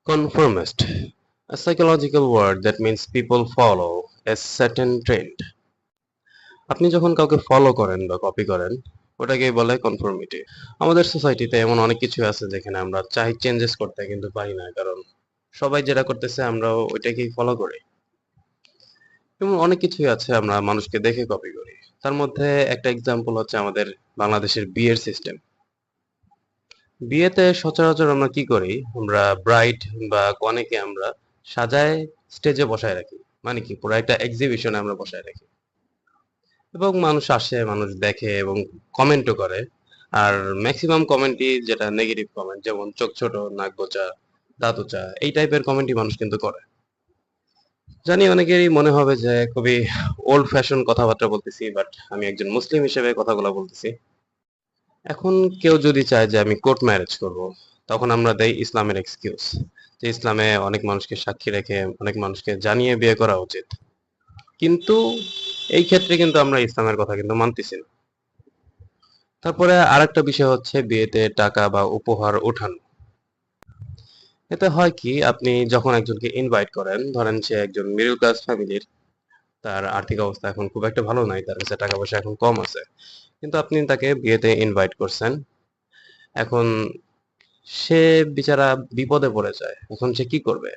Conformist, a psychological word that means people follow a certain trend. আপনি যখন কাউকে follow করেন বা কপি করেন ওটাকেই বলে কনফর্মিটি। আমাদের সোসাইটিতে এমন অনেক কিছু আছে যেখানে আমরা চাই চেঞ্জেস করতে কিন্তু পারি না, কারণ সবাই যেটা করতেছে আমরাও ওইটাকেই ফলো করি। এমন অনেক কিছুই আছে আমরা মানুষকে দেখে কপি করি। তার মধ্যে একটা এক্সাম্পল হচ্ছে আমাদের বাংলাদেশের বিয়ের সিস্টেম। বিয়েতে সচরাচর আমরা কি করি, আমরা ব্রাইড বা কনেকে আমরা সাজায় স্টেজে বসায় রাখি। মানে কি, পুরো একটা এক্সিবিশনে আমরা বসায় রাখি এবং মানুষ আসে, মানুষ দেখে এবং কমেন্টও করে। আর ম্যাক্সিমাম কমেন্টই যেটা নেগেটিভ কমেন্ট, যেমন চোখ ছোট, নাক বোচা, দাঁত উঁচা, এই টাইপের কমেন্টই মানুষ কিন্তু করে। জানি অনেকেরই মনে হবে যে খুবই ওল্ড ফ্যাশন কথাবার্তা বলতেছি, বাট আমি একজন মুসলিম হিসেবে কথাগুলো বলতেছি। এখন কেউ যদি চায় যে আমি কোর্ট ম্যারেজ করব, তখন আমরা দেই ইসলামের এক্সকিউজ, যে ইসলামে অনেক মানুষকে সাক্ষী রেখে অনেক মানুষকে জানিয়ে বিয়ে করা উচিত। কিন্তু এই ক্ষেত্রে কিন্তু আমরা ইসলামের কথা কিন্তু মানতেছি না। তারপরে আরেকটা বিষয় হচ্ছে বিয়েতে টাকা বা উপহার ওঠানো। এতে হয় কি, আপনি যখন একজনকে ইনভাইট করেন, ধরেন সে একজন মিডল ক্লাস ফ্যামিলির, তার আর্থিক অবস্থা এখন খুব একটা ভালো নাই, তার কাছে টাকা পয়সা এখন কম আছে, কিন্তু আপনি তাকে বিয়েতে ইনভাইট করছেন। এখন সে বেচারা বিপদে পড়ে যায়, এখন সে কি করবে?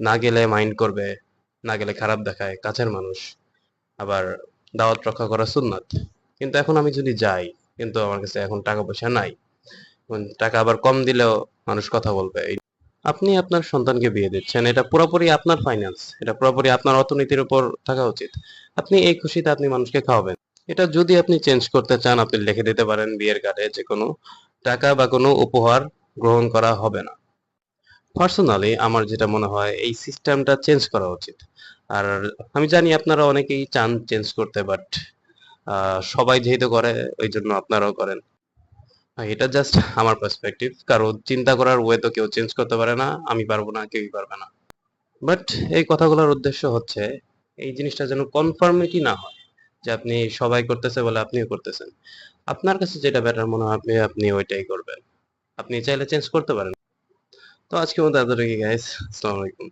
না গেলে মাইন্ড করবে, না গেলে খারাপ দেখায়, কাছের মানুষ, আবার দাওয়াত রক্ষা করা সুন্নাত। কিন্তু এখন আমি যদি যাই, কিন্তু আমার কাছে এখন টাকা পয়সা নাই, এখন টাকা আবার কম দিলেও মানুষ কথা বলবে। আপনি আপনার সন্তানকে বিয়ে দিচ্ছেন, এটা পুরোপুরি আপনার ফাইন্যান্স, এটা পুরোপুরি আপনার অর্থনীতির উপর থাকা উচিত। আপনি এই খুশিতে আপনি মানুষকে খাওয়াবেন। এটা যদি আপনি চেঞ্জ করতে চান, আপনি লিখে দিতে পারেন বিয়ের কার্ডে যে কোনো টাকা বা কোনো উপহার গ্রহণ করা হবে না। পার্সোনালি আমার যেটা মনে হয়, এই সিস্টেমটা চেঞ্জ করা উচিত। আর আমি জানি আপনারা অনেকেই চান চেঞ্জ করতে, বাট সবাই যেহেতু করে, ওই জন্য আপনারাও করেন। এটা জাস্ট আমার পার্সপেক্টিভ, কারণ চিন্তা করার ওয়ে তো কেউ চেঞ্জ করতে পারে না, আমি পারবো না, কেউই পারবে না। বাট এই কথাগুলোর উদ্দেশ্য হচ্ছে এই জিনিসটা যেন কনফর্মিটি না হয়, যে আপনি সবাই করতেছে বলে আপনিও করতেছেন। আপনার কাছে যেটা বেটার মনে হয় আপনি আপনি ওইটাই করবেন। আপনি চাইলে চেঞ্জ করতে পারেন। তো আজকের মতো এতটুকুই গাইস। আসসালামু আলাইকুম।